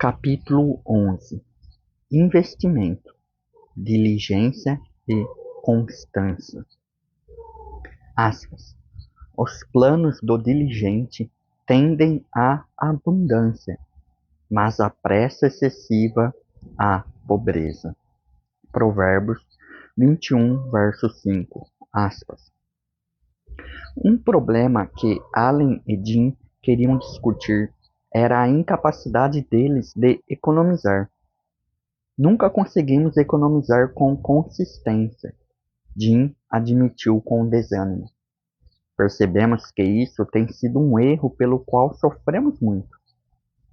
Capítulo 11. Investimento, diligência e constância. Aspas. Os planos do diligente tendem à abundância, mas a pressa excessiva à pobreza. Provérbios 21, verso 5. Aspas. Um problema que Allen e Jim queriam discutir era a incapacidade deles de economizar. Nunca conseguimos economizar com consistência, Jim admitiu com desânimo. Percebemos que isso tem sido um erro pelo qual sofremos muito.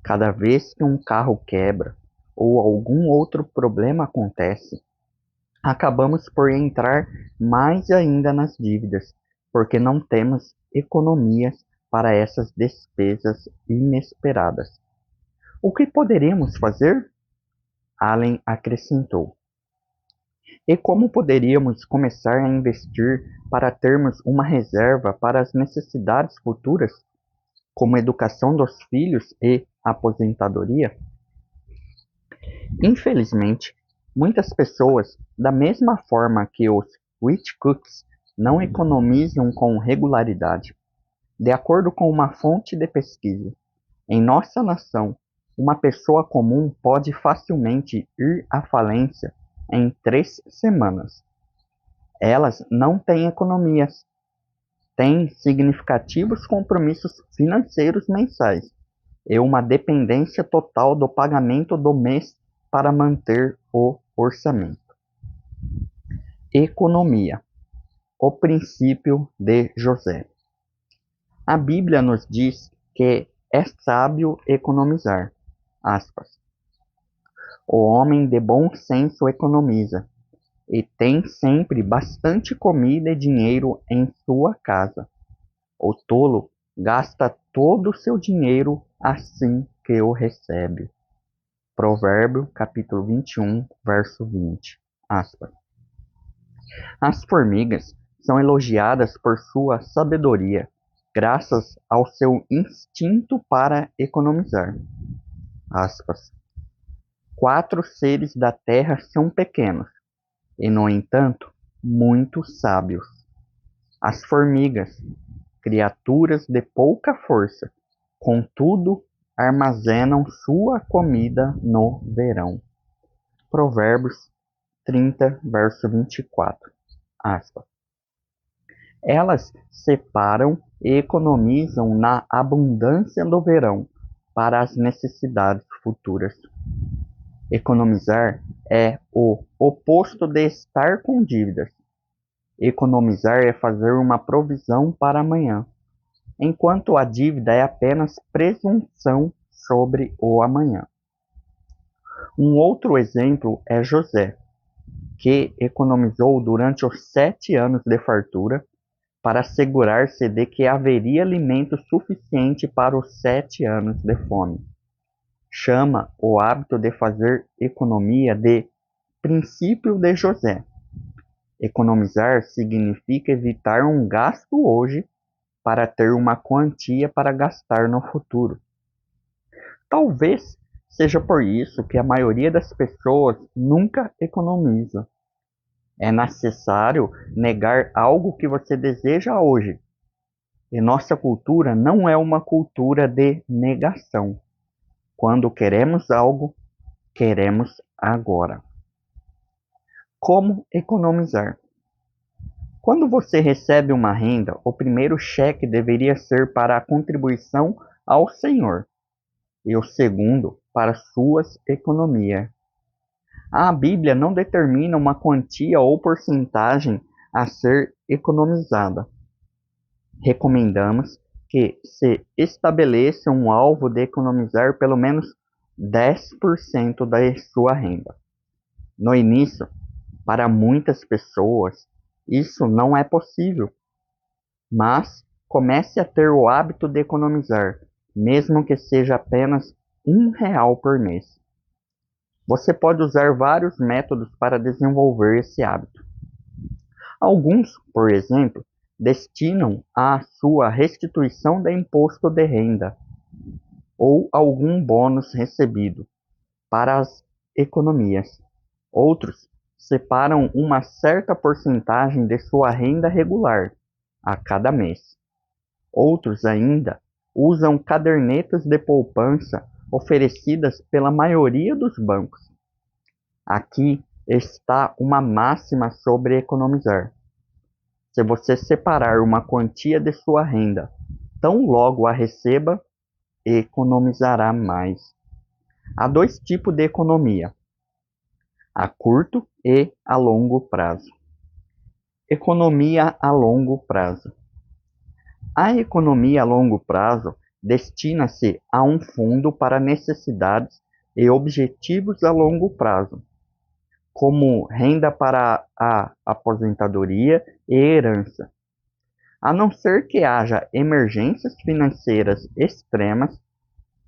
Cada vez que um carro quebra ou algum outro problema acontece, acabamos por entrar mais ainda nas dívidas, porque não temos economias para essas despesas inesperadas. O que poderíamos fazer? Allen acrescentou. E como poderíamos começar a investir para termos uma reserva para as necessidades futuras, como a educação dos filhos e aposentadoria? Infelizmente, muitas pessoas, da mesma forma que os rich cooks, não economizam com regularidade. De acordo com uma fonte de pesquisa, em nossa nação, uma pessoa comum pode facilmente ir à falência em 3 semanas. Elas não têm economias, têm significativos compromissos financeiros mensais e uma dependência total do pagamento do mês para manter o orçamento. Economia. O princípio de José. A Bíblia nos diz que é sábio economizar. Aspas. O homem de bom senso economiza e tem sempre bastante comida e dinheiro em sua casa. O tolo gasta todo o seu dinheiro assim que o recebe. Provérbio, capítulo 21, verso 20. Aspas. As formigas são elogiadas por sua sabedoria, graças ao seu instinto para economizar. Aspas. 4 seres da terra são pequenos, e, no entanto, muito sábios. As formigas, criaturas de pouca força, contudo, armazenam sua comida no verão. Provérbios 30, verso 24. Aspas. Elas separam e economizam na abundância do verão para as necessidades futuras. Economizar é o oposto de estar com dívidas. Economizar é fazer uma provisão para amanhã, enquanto a dívida é apenas presunção sobre o amanhã. Um outro exemplo é José, que economizou durante os 7 anos de fartura para assegurar-se de que haveria alimento suficiente para os 7 anos de fome. Chama o hábito de fazer economia de princípio de José. Economizar significa evitar um gasto hoje para ter uma quantia para gastar no futuro. Talvez seja por isso que a maioria das pessoas nunca economiza. É necessário negar algo que você deseja hoje. E nossa cultura não é uma cultura de negação. Quando queremos algo, queremos agora. Como economizar? Quando você recebe uma renda, o primeiro cheque deveria ser para a contribuição ao Senhor e o segundo para suas economias. A Bíblia não determina uma quantia ou porcentagem a ser economizada. Recomendamos que se estabeleça um alvo de economizar pelo menos 10% da sua renda. No início, para muitas pessoas, isso não é possível, mas comece a ter o hábito de economizar, mesmo que seja apenas R$ 1 por mês. Você pode usar vários métodos para desenvolver esse hábito. Alguns, por exemplo, destinam à sua restituição de imposto de renda ou algum bônus recebido para as economias. Outros separam uma certa porcentagem de sua renda regular a cada mês. Outros ainda usam cadernetas de poupança oferecidas pela maioria dos bancos. Aqui está uma máxima sobre economizar. Se você separar uma quantia de sua renda, tão logo a receba, economizará mais. Há dois tipos de economia: a curto e a longo prazo. Economia a longo prazo. A economia a longo prazo destina-se a um fundo para necessidades e objetivos a longo prazo, como renda para a aposentadoria e herança. A não ser que haja emergências financeiras extremas,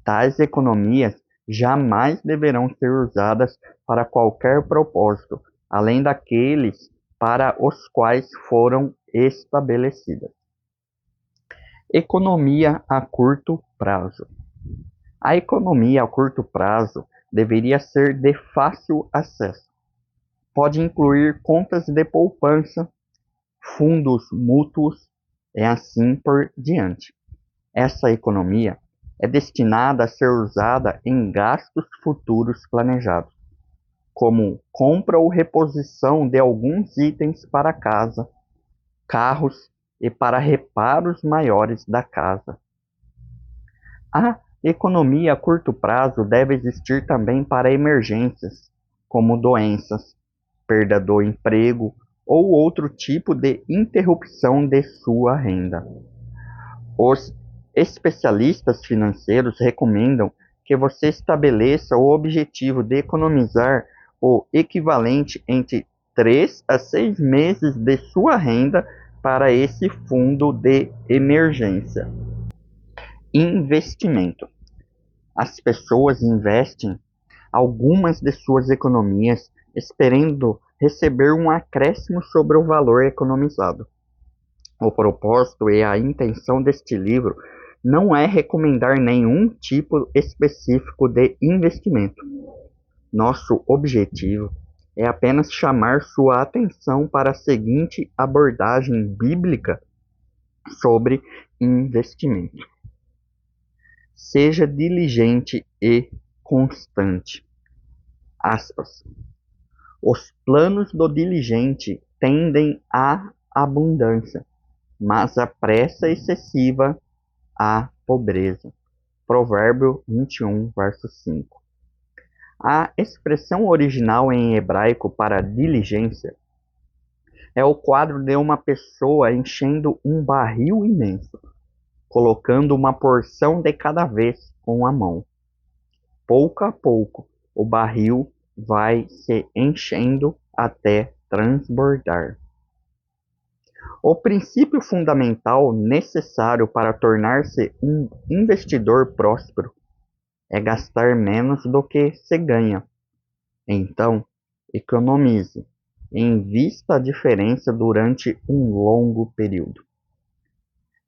tais economias jamais deverão ser usadas para qualquer propósito, além daqueles para os quais foram estabelecidas. Economia a curto prazo. A economia a curto prazo deveria ser de fácil acesso. Pode incluir contas de poupança, fundos mútuos e assim por diante. Essa economia é destinada a ser usada em gastos futuros planejados, como compra ou reposição de alguns itens para casa, carros e para reparos maiores da casa. A economia a curto prazo deve existir também para emergências, como doenças, perda do emprego ou outro tipo de interrupção de sua renda. Os especialistas financeiros recomendam que você estabeleça o objetivo de economizar o equivalente entre 3 a 6 meses de sua renda para esse fundo de emergência. Investimento. As pessoas investem algumas de suas economias esperando receber um acréscimo sobre o valor economizado. O propósito e a intenção deste livro não é recomendar nenhum tipo específico de investimento. Nosso objetivo é apenas chamar sua atenção para a seguinte abordagem bíblica sobre investimento. Seja diligente e constante. Aspas. Os planos do diligente tendem à abundância, mas a pressa excessiva à pobreza. Provérbio 21, verso 5. A expressão original em hebraico para diligência é o quadro de uma pessoa enchendo um barril imenso, colocando uma porção de cada vez com a mão. Pouco a pouco, o barril vai se enchendo até transbordar. O princípio fundamental necessário para tornar-se um investidor próspero é gastar menos do que se ganha. Então, economize e invista a diferença durante um longo período.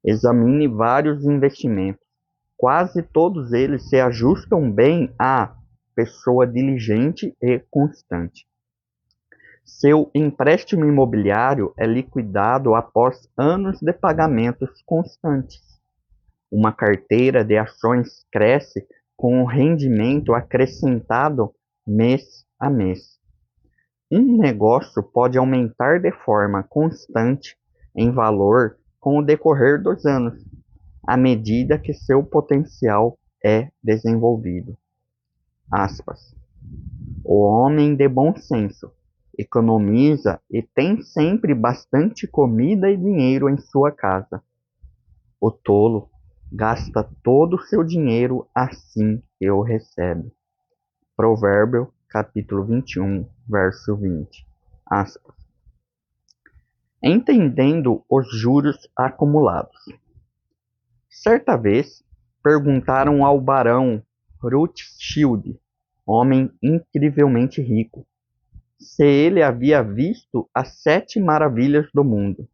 Examine vários investimentos. Quase todos eles se ajustam bem à pessoa diligente e constante. Seu empréstimo imobiliário é liquidado após anos de pagamentos constantes. Uma carteira de ações cresce com o rendimento acrescentado mês a mês. Um negócio pode aumentar de forma constante em valor com o decorrer dos anos, à medida que seu potencial é desenvolvido. Aspas. O homem de bom senso economiza e tem sempre bastante comida e dinheiro em sua casa. O tolo gasta todo o seu dinheiro assim que o recebe. Provérbio, capítulo 21, verso 20. Aspas. Entendendo os juros acumulados. Certa vez, perguntaram ao barão Rothschild, homem incrivelmente rico, se ele havia visto as 7 maravilhas do mundo.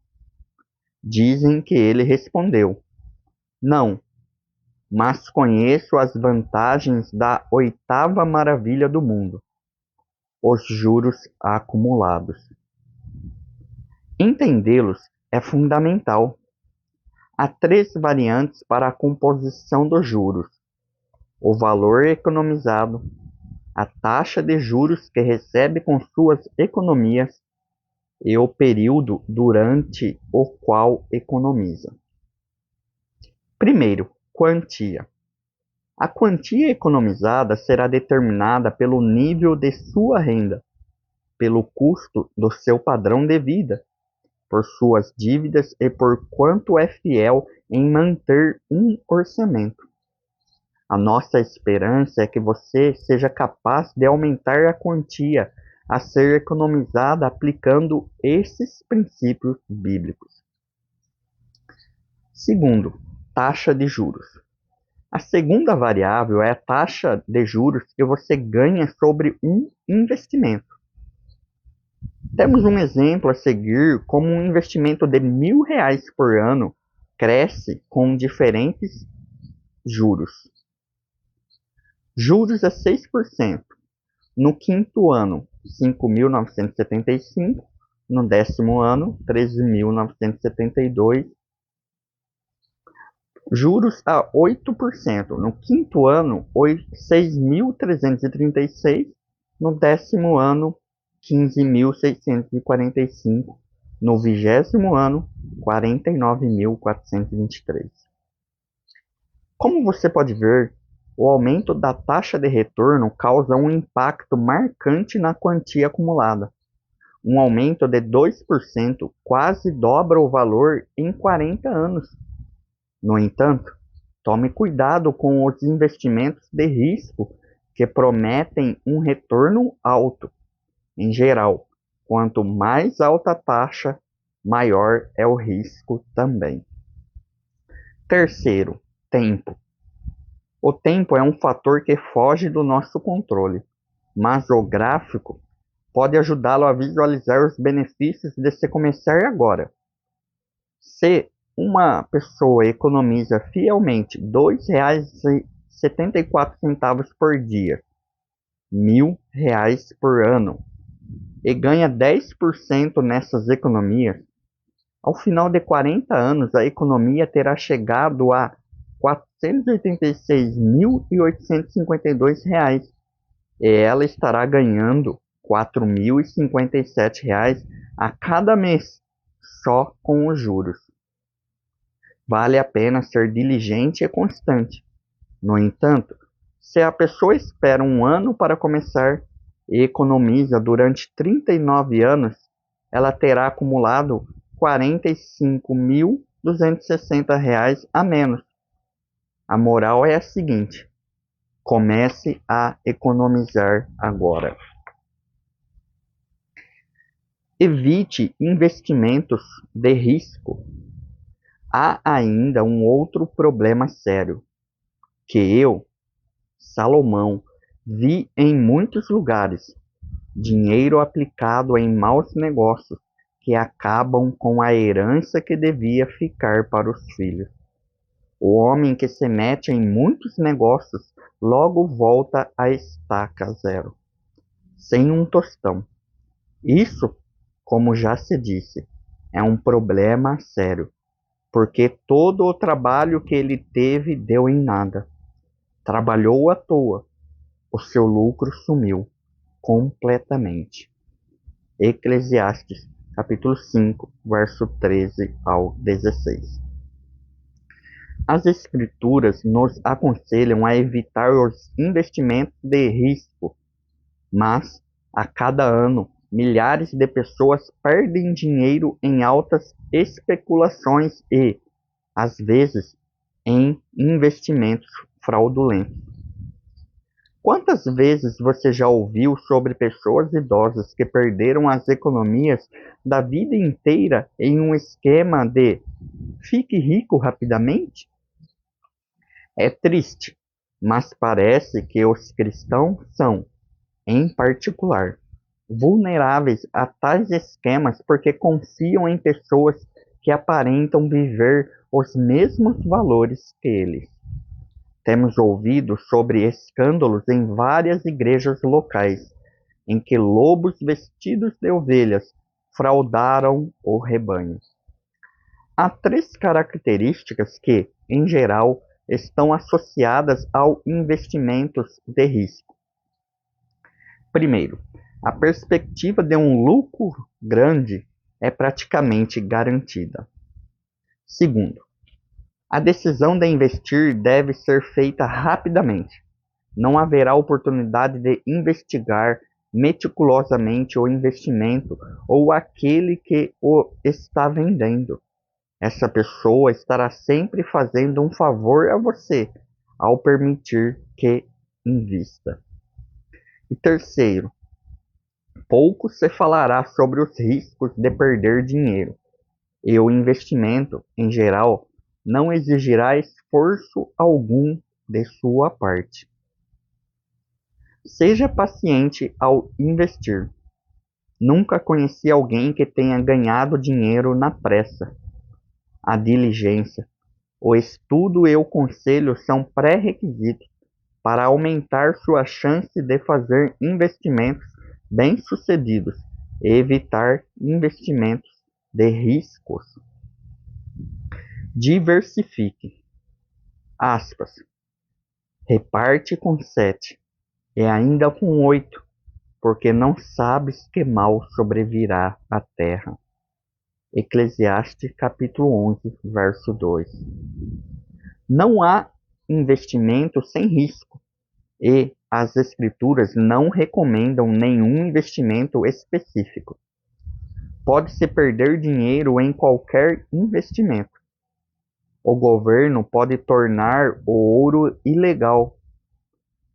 Dizem que ele respondeu: não, mas conheço as vantagens da oitava maravilha do mundo, os juros acumulados. Entendê-los é fundamental. Há três variantes para a composição dos juros: o valor economizado, a taxa de juros que recebe com suas economias e o período durante o qual economiza. Primeiro, quantia. A quantia economizada será determinada pelo nível de sua renda, pelo custo do seu padrão de vida, por suas dívidas e por quanto é fiel em manter um orçamento. A nossa esperança é que você seja capaz de aumentar a quantia a ser economizada aplicando esses princípios bíblicos. Segundo, taxa de juros. A segunda variável é a taxa de juros que você ganha sobre um investimento. Temos um exemplo a seguir como um investimento de R$ 1.000 por ano cresce com diferentes juros. Juros a 6%. No quinto ano, 5.975. No décimo ano, 13.972. Juros a 8%. No quinto ano, 6.336. No décimo ano, 15.645. No vigésimo ano, 49.423. Como você pode ver, o aumento da taxa de retorno causa um impacto marcante na quantia acumulada. Um aumento de 2% quase dobra o valor em 40 anos. No entanto, tome cuidado com os investimentos de risco que prometem um retorno alto. Em geral, quanto mais alta a taxa, maior é o risco também. Terceiro, tempo. O tempo é um fator que foge do nosso controle, mas o gráfico pode ajudá-lo a visualizar os benefícios de se começar agora. Se uma pessoa economiza fielmente R$ 2,74 por dia, R$ 1.000 por ano, e ganha 10% nessas economias, ao final de 40 anos a economia terá chegado a R$ 486.852 e ela estará ganhando R$ 4.057 a cada mês, só com os juros. Vale a pena ser diligente e constante. No entanto, se a pessoa espera um ano para começar e economiza durante 39 anos, ela terá acumulado R$ 45.260 a menos. A moral é a seguinte: comece a economizar agora. Evite investimentos de risco. Há ainda um outro problema sério, que eu, Salomão, vi em muitos lugares: dinheiro aplicado em maus negócios que acabam com a herança que devia ficar para os filhos. O homem que se mete em muitos negócios logo volta à estaca zero, sem um tostão. Isso, como já se disse, é um problema sério, porque todo o trabalho que ele teve deu em nada. Trabalhou à toa, o seu lucro sumiu completamente. Eclesiastes, capítulo 5, verso 13 ao 16. As Escrituras nos aconselham a evitar os investimentos de risco, mas, a cada ano, milhares de pessoas perdem dinheiro em altas especulações e, às vezes, em investimentos fraudulentos. Quantas vezes você já ouviu sobre pessoas idosas que perderam as economias da vida inteira em um esquema de fique rico rapidamente? É triste, mas parece que os cristãos são, em particular, vulneráveis a tais esquemas porque confiam em pessoas que aparentam viver os mesmos valores que eles. Temos ouvido sobre escândalos em várias igrejas locais, em que lobos vestidos de ovelhas fraudaram o rebanho. Há três características que, em geral, estão associadas ao investimentos de risco. Primeiro, a perspectiva de um lucro grande é praticamente garantida. Segundo, a decisão de investir deve ser feita rapidamente. Não haverá oportunidade de investigar meticulosamente o investimento ou aquele que o está vendendo. Essa pessoa estará sempre fazendo um favor a você ao permitir que invista. E terceiro, pouco se falará sobre os riscos de perder dinheiro, e o investimento, em geral, não exigirá esforço algum de sua parte. Seja paciente ao investir. Nunca conheci alguém que tenha ganhado dinheiro na pressa. A diligência, o estudo e o conselho são pré-requisitos para aumentar sua chance de fazer investimentos bem-sucedidos e evitar investimentos de riscos. Diversifique. Aspas. Reparte com 7 e ainda com 8, porque não sabes que mal sobrevirá à terra. Eclesiastes capítulo 11, verso 2. Não há investimento sem risco, e as escrituras não recomendam nenhum investimento específico. Pode-se perder dinheiro em qualquer investimento. O governo pode tornar o ouro ilegal.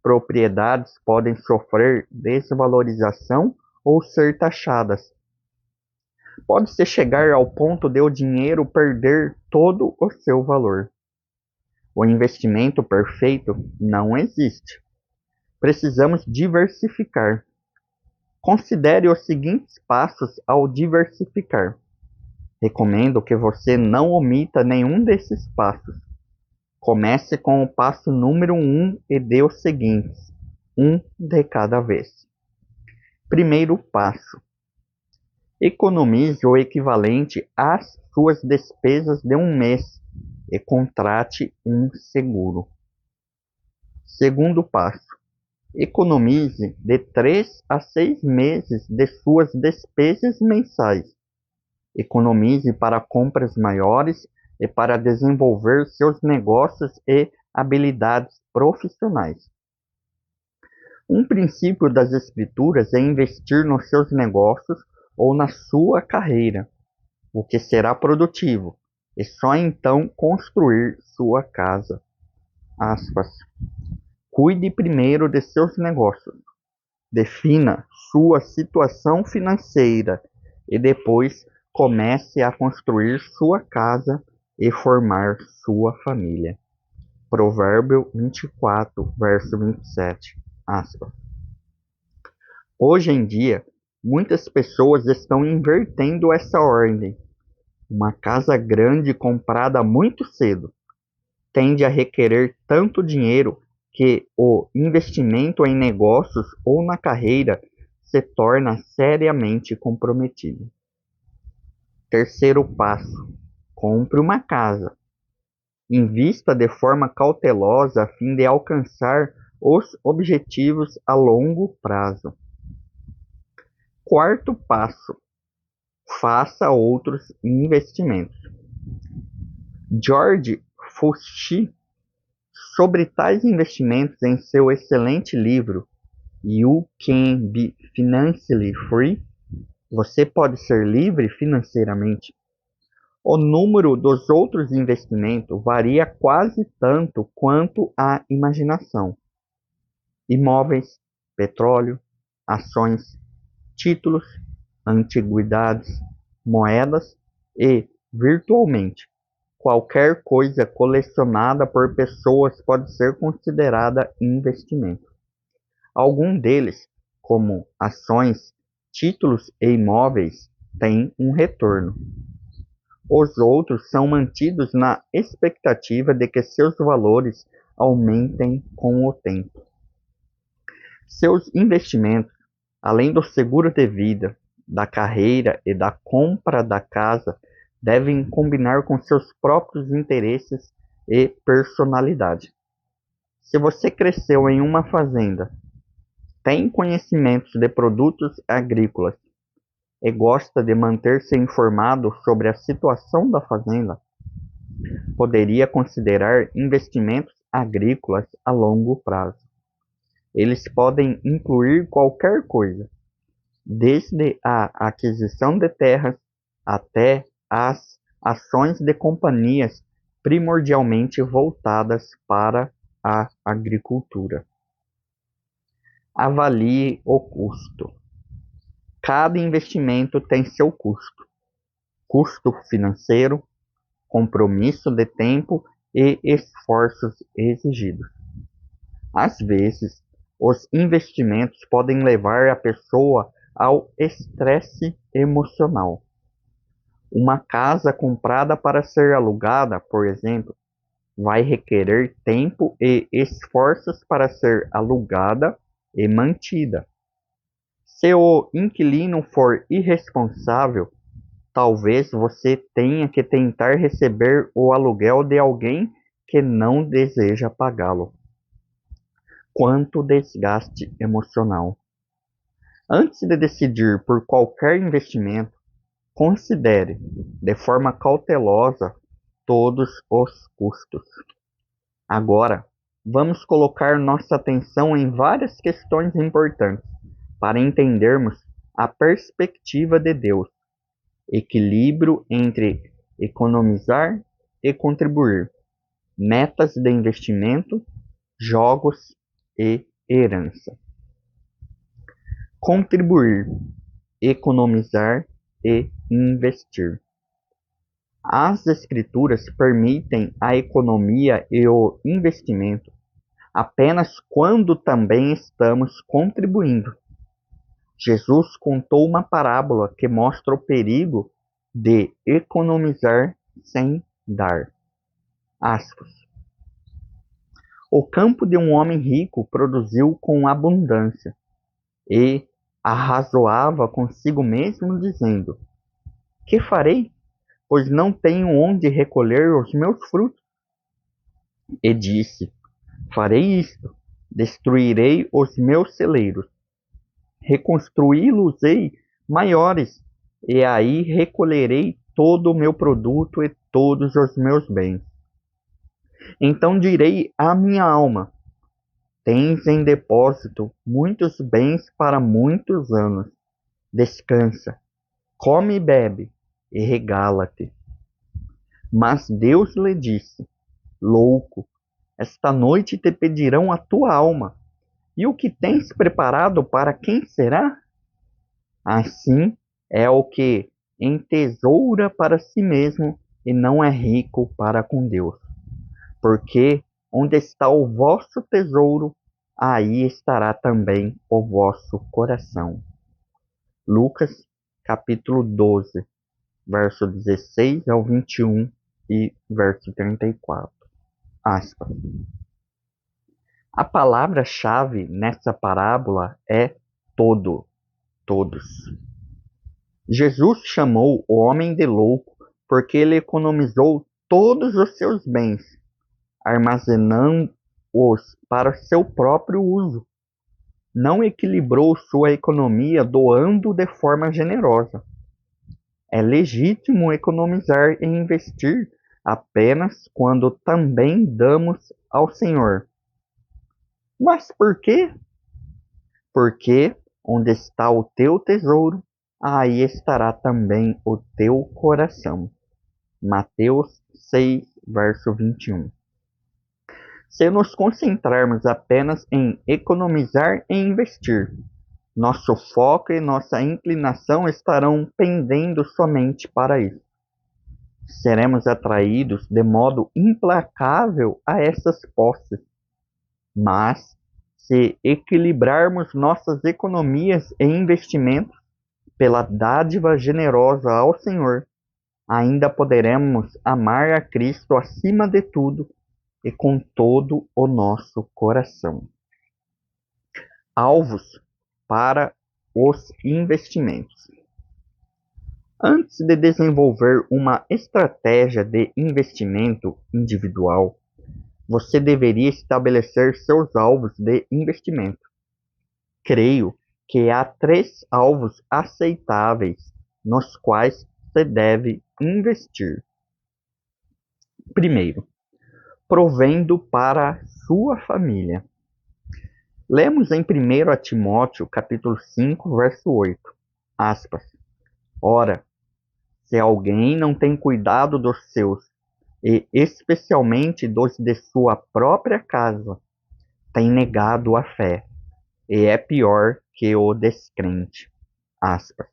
Propriedades podem sofrer desvalorização ou ser taxadas. Pode-se chegar ao ponto de o dinheiro perder todo o seu valor. O investimento perfeito não existe. Precisamos diversificar. Considere os seguintes passos ao diversificar. Recomendo que você não omita nenhum desses passos. Comece com o passo número 1 e dê os seguintes, um de cada vez. Primeiro passo. Economize o equivalente às suas despesas de um mês e contrate um seguro. Segundo passo. Economize de 3 a 6 meses de suas despesas mensais. Economize para compras maiores e para desenvolver seus negócios e habilidades profissionais. Um princípio das Escrituras é investir nos seus negócios ou na sua carreira, o que será produtivo, e só então construir sua casa. Aspas. Cuide primeiro de seus negócios. Defina sua situação financeira e depois comece a construir sua casa e formar sua família. Provérbio 24, verso 27. Aspas. Hoje em dia, muitas pessoas estão invertendo essa ordem. Uma casa grande comprada muito cedo tende a requerer tanto dinheiro que o investimento em negócios ou na carreira se torna seriamente comprometido. Terceiro passo. Compre uma casa. Invista de forma cautelosa a fim de alcançar os objetivos a longo prazo. Quarto passo. Faça outros investimentos. George Fauci, sobre tais investimentos em seu excelente livro You Can Be Financially Free, Você Pode Ser Livre Financeiramente. O número dos outros investimentos varia quase tanto quanto a imaginação. Imóveis, petróleo, ações, títulos, antiguidades, moedas e, virtualmente, qualquer coisa colecionada por pessoas pode ser considerada investimento. Algum deles, como ações, títulos e imóveis, têm um retorno. Os outros são mantidos na expectativa de que seus valores aumentem com o tempo. Seus investimentos, além do seguro de vida, da carreira e da compra da casa, devem combinar com seus próprios interesses e personalidade. Se você cresceu em uma fazenda, tem conhecimentos de produtos agrícolas e gosta de manter-se informado sobre a situação da fazenda, poderia considerar investimentos agrícolas a longo prazo. Eles podem incluir qualquer coisa, desde a aquisição de terras até as ações de companhias primordialmente voltadas para a agricultura. Avalie o custo. Cada investimento tem seu custo. Custo financeiro, compromisso de tempo e esforços exigidos. Às vezes, os investimentos podem levar a pessoa ao estresse emocional. Uma casa comprada para ser alugada, por exemplo, vai requerer tempo e esforços para ser alugada e mantida. Se o inquilino for irresponsável, talvez você tenha que tentar receber o aluguel de alguém que não deseja pagá-lo. Quanto desgaste emocional! Antes de decidir por qualquer investimento, considere, de forma cautelosa, todos os custos. Agora, vamos colocar nossa atenção em várias questões importantes para entendermos a perspectiva de Deus. Equilíbrio entre economizar e contribuir, metas de investimento, jogos e herança. Contribuir, economizar e investir. As Escrituras permitem a economia e o investimento apenas quando também estamos contribuindo. Jesus contou uma parábola que mostra o perigo de economizar sem dar. Aspas. O campo de um homem rico produziu com abundância e arrazoava consigo mesmo, dizendo: Que farei? Pois não tenho onde recolher os meus frutos. E disse: Farei isto: destruirei os meus celeiros, reconstruí-los-ei maiores, e aí recolherei todo o meu produto e todos os meus bens. Então direi à minha alma: Tens em depósito muitos bens para muitos anos. Descansa, come e bebe, e regala-te. Mas Deus lhe disse: Louco, esta noite te pedirão a tua alma, e o que tens preparado para quem será? Assim é o que entesoura para si mesmo e não é rico para com Deus. Porque onde está o vosso tesouro, aí estará também o vosso coração. Lucas, capítulo 12, verso 16 ao 21 e verso 34. Aspas. A palavra-chave nessa parábola é todo, todos. Jesus chamou o homem de louco porque ele economizou todos os seus bens, armazenando-os para seu próprio uso. Não equilibrou sua economia doando de forma generosa. É legítimo economizar e investir apenas quando também damos ao Senhor. Mas por quê? Porque onde está o teu tesouro, aí estará também o teu coração. Mateus 6, verso 21. Se nos concentrarmos apenas em economizar e investir, nosso foco e nossa inclinação estarão pendendo somente para isso. Seremos atraídos de modo implacável a essas posses. Mas, se equilibrarmos nossas economias e investimentos pela dádiva generosa ao Senhor, ainda poderemos amar a Cristo acima de tudo e com todo o nosso coração. Alvos para os investimentos. Antes de desenvolver uma estratégia de investimento individual, você deveria estabelecer seus alvos de investimento. Creio que há 3 alvos aceitáveis nos quais você deve investir. Primeiro, provendo para sua família. Lemos em 1 Timóteo, capítulo 5, verso 8, aspas, ora, se alguém não tem cuidado dos seus, e especialmente dos de sua própria casa, tem negado a fé, e é pior que o descrente. Aspas.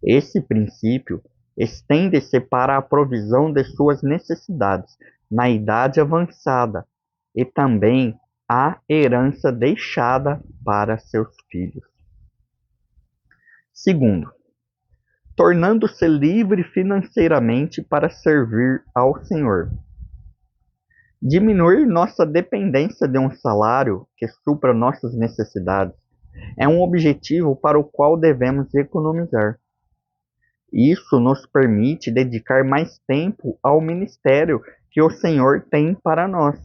Esse princípio estende-se para a provisão de suas necessidades na idade avançada e também a herança deixada para seus filhos. Segundo, tornando-se livre financeiramente para servir ao Senhor. Diminuir nossa dependência de um salário que supra nossas necessidades é um objetivo para o qual devemos economizar. Isso nos permite dedicar mais tempo ao ministério que o Senhor tem para nós.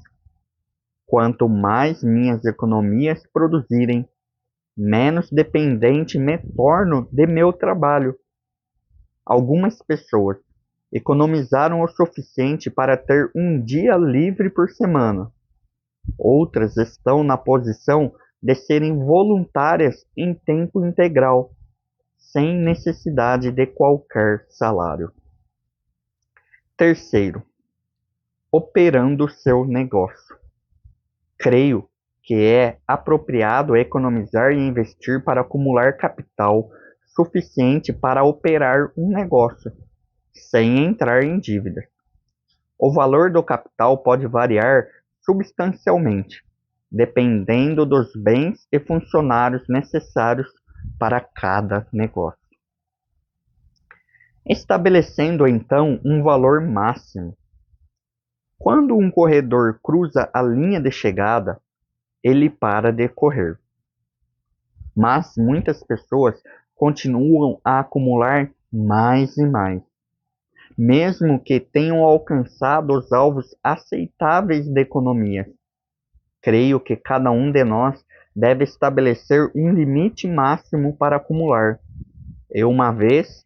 Quanto mais minhas economias produzirem, menos dependente me torno de meu trabalho. Algumas pessoas economizaram o suficiente para ter um dia livre por semana. Outras estão na posição de serem voluntárias em tempo integral, sem necessidade de qualquer salário. Terceiro, operando seu negócio. Creio que é apropriado economizar e investir para acumular capital suficiente para operar um negócio, sem entrar em dívida. O valor do capital pode variar substancialmente, dependendo dos bens e funcionários necessários para cada negócio. Estabelecendo então um valor máximo. Quando um corredor cruza a linha de chegada, ele para de correr. Mas muitas pessoas continuam a acumular mais e mais, mesmo que tenham alcançado os alvos aceitáveis de economia. Creio que cada um de nós deve estabelecer um limite máximo para acumular. E uma vez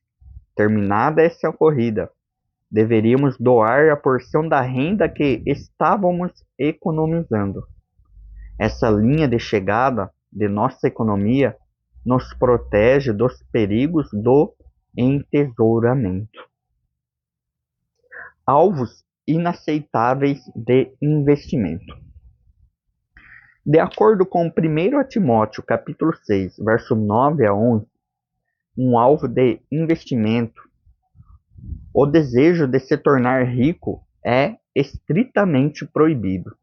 terminada essa corrida, deveríamos doar a porção da renda que estávamos economizando. Essa linha de chegada de nossa economia nos protege dos perigos do entesouramento. Alvos inaceitáveis de investimento. De acordo com 1 Timóteo, capítulo 6, verso 9 a 11, um alvo de investimento, o desejo de se tornar rico é estritamente proibido.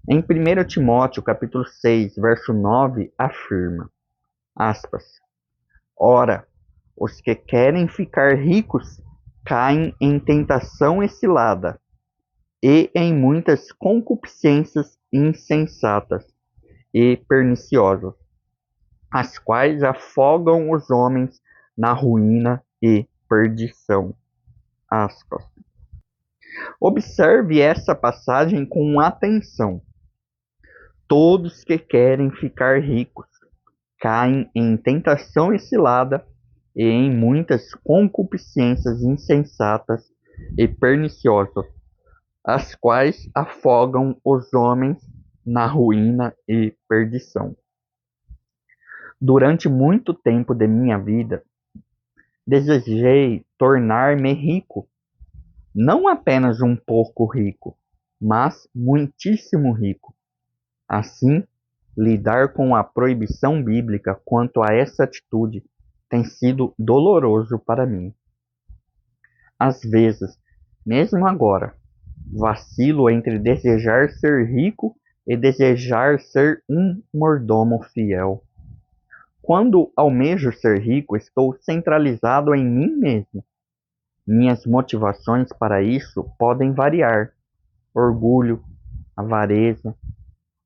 Em 1 Timóteo, capítulo 6, verso 9, afirma, aspas, ora, os que querem ficar ricos caem em tentação e cilada, e em muitas concupiscências insensatas e perniciosas, as quais afogam os homens na ruína e perdição. Aspas. Observe essa passagem com atenção. Todos que querem ficar ricos caem em tentação e cilada e em muitas concupiscências insensatas e perniciosas, as quais afogam os homens na ruína e perdição. Durante muito tempo de minha vida, desejei tornar-me rico, não apenas um pouco rico, mas muitíssimo rico. Assim, lidar com a proibição bíblica quanto a essa atitude tem sido doloroso para mim. Às vezes, mesmo agora, vacilo entre desejar ser rico e desejar ser um mordomo fiel. Quando almejo ser rico, estou centralizado em mim mesmo. Minhas motivações para isso podem variar. orgulho, avareza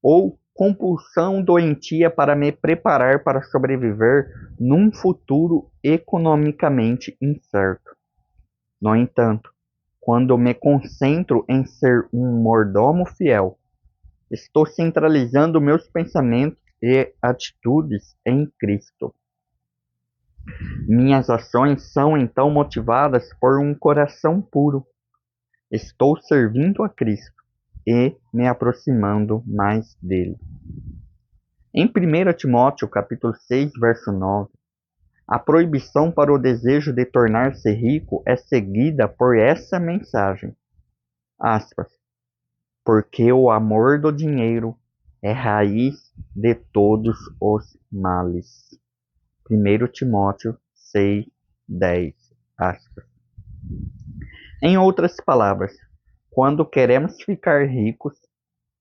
ou compulsão doentia para me preparar para sobreviver num futuro economicamente incerto. No entanto, quando me concentro em ser um mordomo fiel, estou centralizando meus pensamentos e atitudes em Cristo. Minhas ações são então motivadas por um coração puro. Estou servindo a Cristo e me aproximando mais dele. Em 1 Timóteo, capítulo 6, verso 9, a proibição para o desejo de tornar-se rico é seguida por essa mensagem, aspas, porque o amor do dinheiro é raiz de todos os males. 1 Timóteo 6, 10, aspas. Em outras palavras, quando queremos ficar ricos,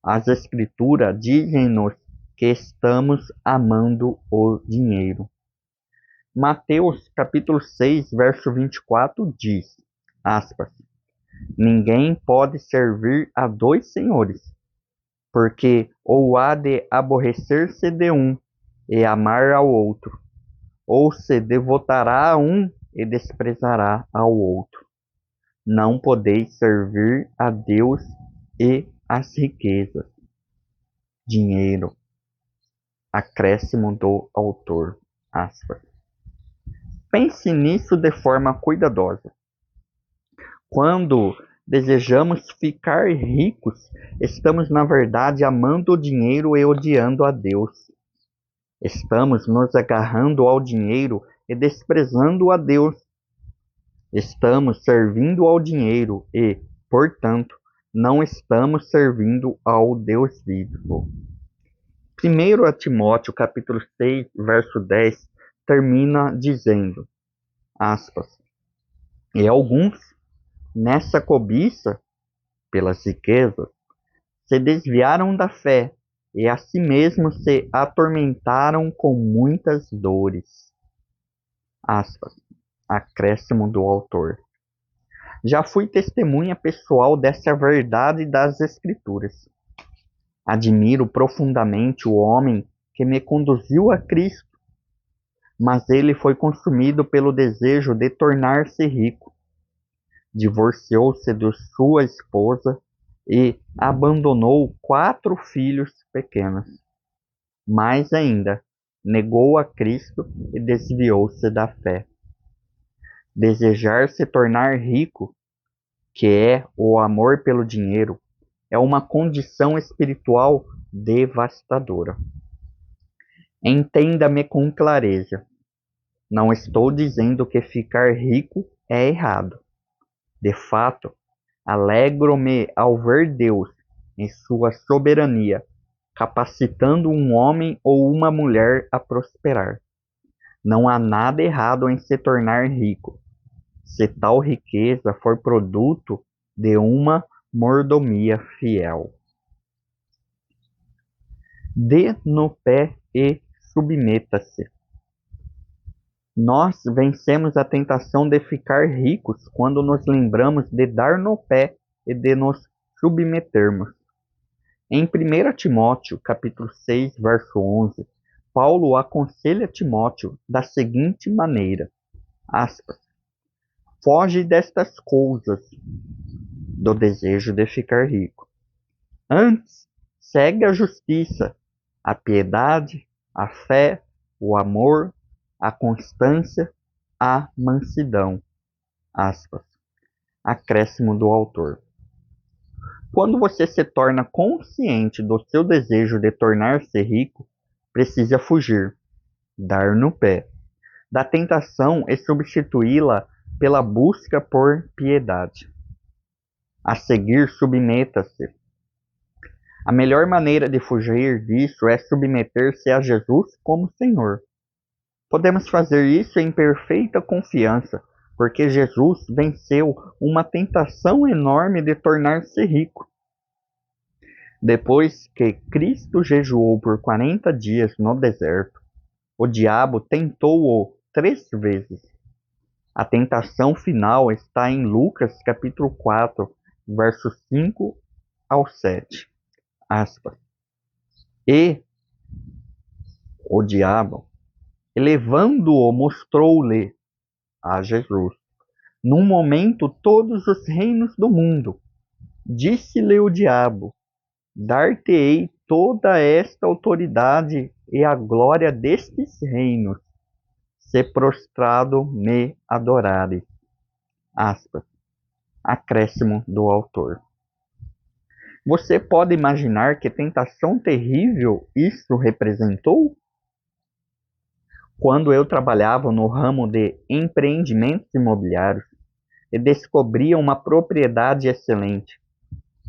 as Escrituras dizem-nos que estamos amando o dinheiro. Mateus capítulo 6, verso 24 diz, aspas, ninguém pode servir a dois senhores, porque ou há de aborrecer-se de um e amar ao outro, ou se devotará a um e desprezará ao outro. Não podeis servir a Deus e as riquezas. Dinheiro. Acréscimo do autor. Aspas. Pense nisso de forma cuidadosa. Quando desejamos ficar ricos, estamos na verdade amando o dinheiro e odiando a Deus. Estamos nos agarrando ao dinheiro e desprezando a Deus. Estamos servindo ao dinheiro e, portanto, não estamos servindo ao Deus vivo. 1 Timóteo capítulo 6, verso 10, termina dizendo, aspas, e alguns, nessa cobiça pelas riquezas, se desviaram da fé e a si mesmos se atormentaram com muitas dores. Aspas. Acréscimo do autor. Já fui testemunha pessoal dessa verdade das Escrituras. Admiro profundamente o homem que me conduziu a Cristo, mas ele foi consumido pelo desejo de tornar-se rico. Divorciou-se de sua esposa e abandonou 4 filhos pequenos. Mais ainda, negou a Cristo e desviou-se da fé. Desejar se tornar rico, que é o amor pelo dinheiro, é uma condição espiritual devastadora. Entenda-me com clareza. Não estou dizendo que ficar rico é errado. De fato, alegro-me ao ver Deus, em sua soberania, capacitando um homem ou uma mulher a prosperar. Não há nada errado em se tornar rico, se tal riqueza for produto de uma mordomia fiel. Dê no pé e submeta-se. Nós vencemos a tentação de ficar ricos quando nos lembramos de dar no pé e de nos submetermos. Em 1 Timóteo, capítulo 6, verso 11, Paulo aconselha Timóteo da seguinte maneira, aspas, foge destas coisas do desejo de ficar rico. Antes, segue a justiça, a piedade, a fé, o amor, a constância, a mansidão. Aspas. Acréscimo do autor. Quando você se torna consciente do seu desejo de tornar-se rico, precisa fugir, dar no pé, da tentação e substituí-la pela busca por piedade. A seguir, submeta-se. A melhor maneira de fugir disso é submeter-se a Jesus como Senhor. Podemos fazer isso em perfeita confiança, porque Jesus venceu uma tentação enorme de tornar-se rico. Depois que Cristo jejuou por 40 dias no deserto, o diabo tentou-o 3 vezes. A tentação final está em Lucas capítulo 4, versos 5 ao 7. Aspas. E o diabo, elevando-o, mostrou-lhe a Jesus, num momento, todos os reinos do mundo. Disse-lhe o diabo: dar-te-ei toda esta autoridade e a glória destes reinos, se prostrado me adorares. Aspas. Acréscimo do autor. Você pode imaginar que tentação terrível isso representou? Quando eu trabalhava no ramo de empreendimentos imobiliários e descobria uma propriedade excelente,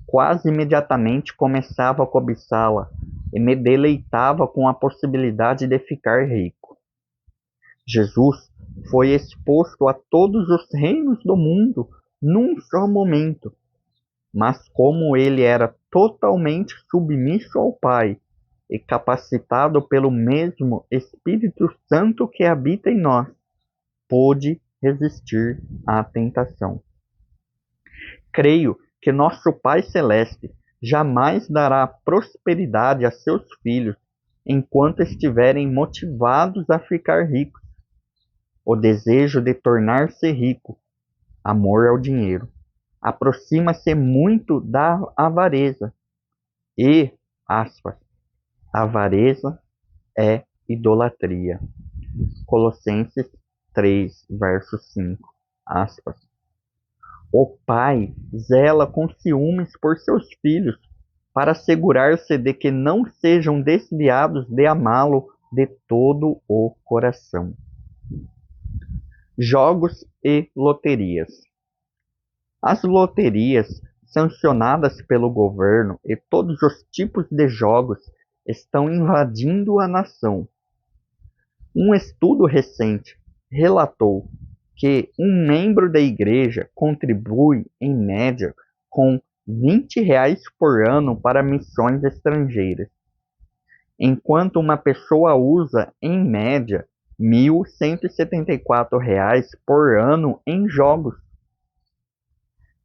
quase imediatamente começava a cobiçá-la e me deleitava com a possibilidade de ficar rico. Jesus foi exposto a todos os reinos do mundo num só momento, mas como ele era totalmente submisso ao Pai e capacitado pelo mesmo Espírito Santo que habita em nós, pôde resistir à tentação. Creio que nosso Pai Celeste jamais dará prosperidade a seus filhos enquanto estiverem motivados a ficar ricos. O desejo de tornar-se rico, amor ao dinheiro, aproxima-se muito da avareza e, aspas, avareza é idolatria. Colossenses 3, verso 5, aspas. O pai zela com ciúmes por seus filhos, para assegurar-se de que não sejam desviados de amá-lo de todo o coração. Jogos e loterias. As loterias, sancionadas pelo governo, e todos os tipos de jogos estão invadindo a nação. Um estudo recente relatou que um membro da igreja contribui, em média, com R$ 20 por ano para missões estrangeiras, enquanto uma pessoa usa, em média, R$ 1.174 por ano em jogos.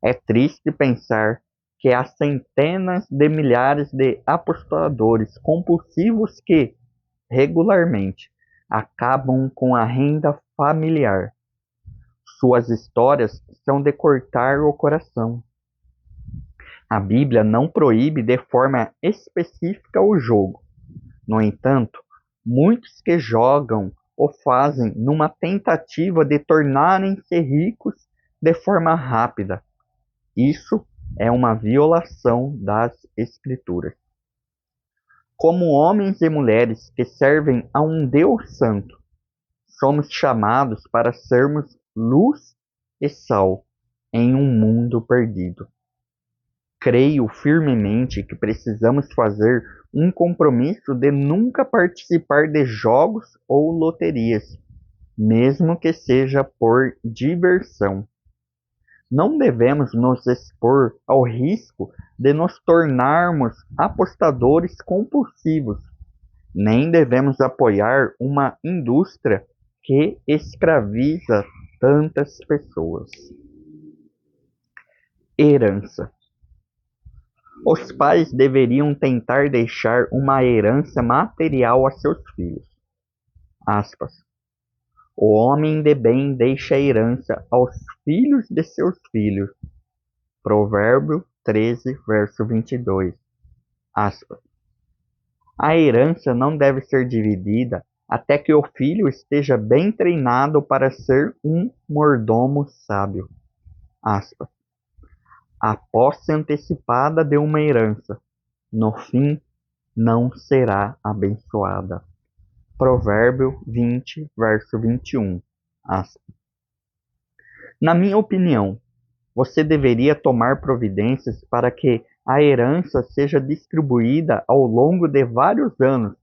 É triste pensar que há centenas de milhares de apostadores compulsivos que, regularmente, acabam com a renda familiar. Suas histórias são de cortar o coração. A Bíblia não proíbe de forma específica o jogo. No entanto, muitos que jogam o fazem numa tentativa de tornarem-se ricos de forma rápida. Isso é uma violação das Escrituras. Como homens e mulheres que servem a um Deus santo, somos chamados para sermos luz e sal em um mundo perdido. Creio firmemente que precisamos fazer um compromisso de nunca participar de jogos ou loterias, mesmo que seja por diversão. Não devemos nos expor ao risco de nos tornarmos apostadores compulsivos, nem devemos apoiar uma indústria que escraviza tantas pessoas. Herança. Os pais deveriam tentar deixar uma herança material a seus filhos. Aspas. O homem de bem deixa herança aos filhos de seus filhos. Provérbio 13, verso 22. Aspas. A herança não deve ser dividida até que o filho esteja bem treinado para ser um mordomo sábio. Aspas. A posse antecipada de uma herança, no fim, não será abençoada. Provérbio 20, verso 21. Aspas. Na minha opinião, você deveria tomar providências para que a herança seja distribuída ao longo de vários anos,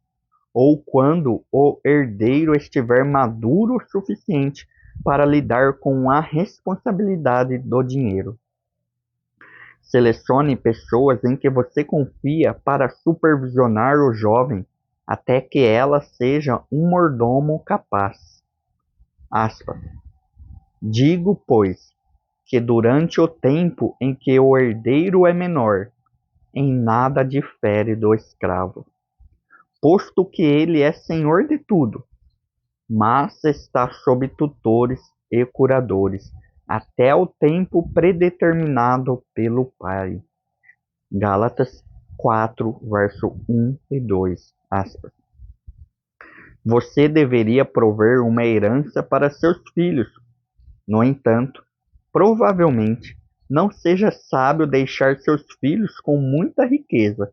ou quando o herdeiro estiver maduro o suficiente para lidar com a responsabilidade do dinheiro. Selecione pessoas em que você confia para supervisionar o jovem até que ela seja um mordomo capaz. Aspas. Digo, pois, que durante o tempo em que o herdeiro é menor, em nada difere do escravo, posto que ele é senhor de tudo, mas está sob tutores e curadores, até o tempo predeterminado pelo Pai. Gálatas 4, verso 1 e 2. Aspas. Você deveria prover uma herança para seus filhos. No entanto, provavelmente não seja sábio deixar seus filhos com muita riqueza,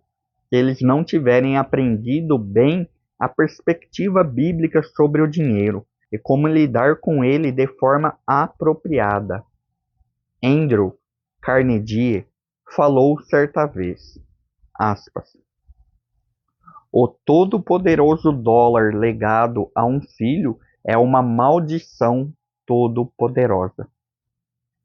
se eles não tiverem aprendido bem a perspectiva bíblica sobre o dinheiro e como lidar com ele de forma apropriada. Andrew Carnegie falou certa vez, aspas, o todo-poderoso dólar legado a um filho é uma maldição todo-poderosa.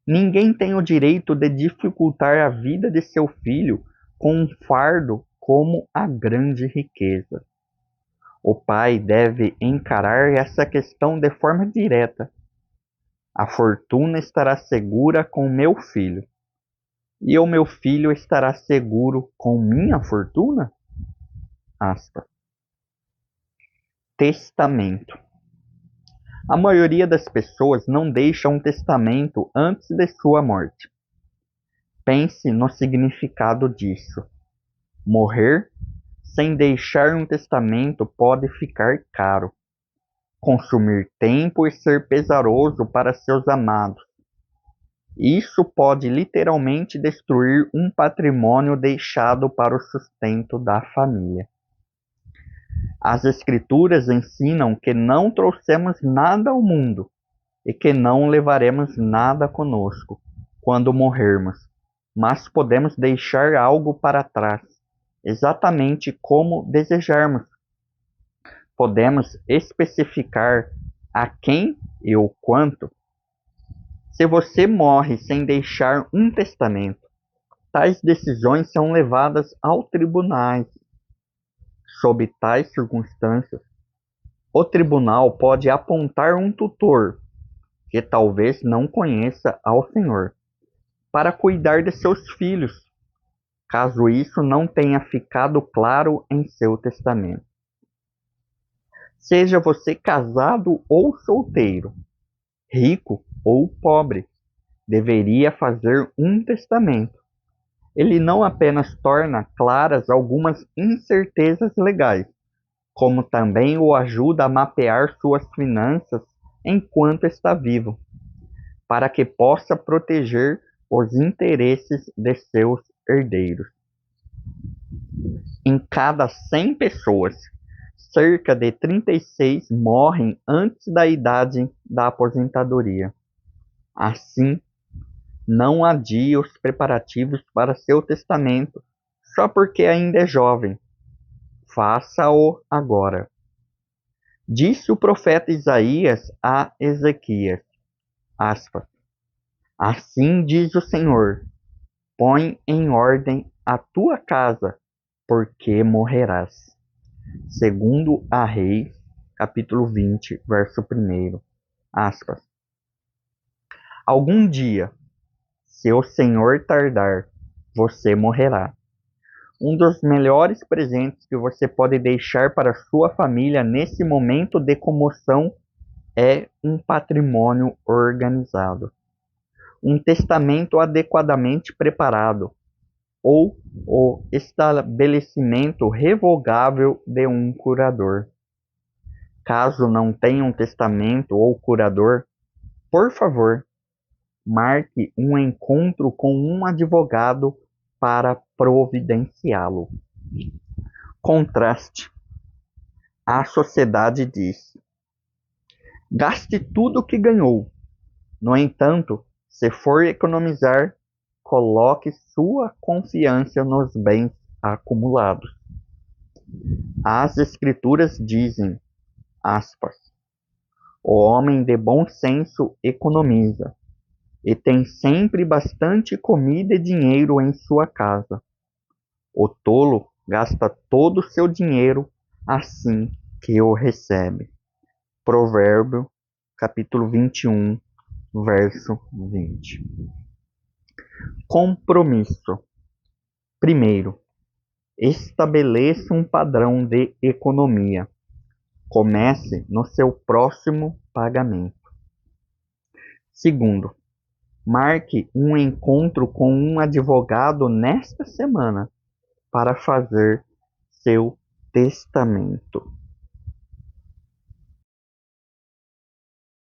Ninguém tem o direito de dificultar a vida de seu filho com um fardo como a grande riqueza. O pai deve encarar essa questão de forma direta. A fortuna estará segura com meu filho, e o meu filho estará seguro com minha fortuna? Aspas. Testamento. A maioria das pessoas não deixa um testamento antes de sua morte. Pense no significado disso. Morrer sem deixar um testamento pode ficar caro, consumir tempo e ser pesaroso para seus amados. Isso pode literalmente destruir um patrimônio deixado para o sustento da família. As Escrituras ensinam que não trouxemos nada ao mundo e que não levaremos nada conosco quando morrermos, mas podemos deixar algo para trás, exatamente como desejarmos. Podemos especificar a quem e o quanto. Se você morre sem deixar um testamento, tais decisões são levadas ao tribunal. Sob tais circunstâncias, o tribunal pode apontar um tutor, que talvez não conheça ao Senhor, para cuidar de seus filhos, caso isso não tenha ficado claro em seu testamento. Seja você casado ou solteiro, rico ou pobre, deveria fazer um testamento. Ele não apenas torna claras algumas incertezas legais, como também o ajuda a mapear suas finanças enquanto está vivo, para que possa proteger os interesses de seus herdeiros. Em cada 100 pessoas, cerca de 36 morrem antes da idade da aposentadoria. Assim, não adie os preparativos para seu testamento só porque ainda é jovem. Faça-o agora. Disse o profeta Isaías a Ezequias, aspas, assim diz o Senhor, põe em ordem a tua casa, porque morrerás. Segundo a Reis, capítulo 20, verso 1, aspas. Algum dia, se o Senhor tardar, você morrerá. Um dos melhores presentes que você pode deixar para sua família nesse momento de comoção é um patrimônio organizado, um testamento adequadamente preparado ou o estabelecimento revogável de um curador. Caso não tenha um testamento ou curador, por favor, marque um encontro com um advogado para providenciá-lo. Contraste. A sociedade diz: gaste tudo o que ganhou. No entanto, se for economizar, coloque sua confiança nos bens acumulados. As Escrituras dizem, aspas, o homem de bom senso economiza e tem sempre bastante comida e dinheiro em sua casa. O tolo gasta todo o seu dinheiro assim que o recebe. Provérbio, capítulo 21, verso 20. Compromisso. Primeiro, Estabeleça um padrão de economia. Comece no seu próximo pagamento. Segundo, marque um encontro com um advogado nesta semana para fazer seu testamento.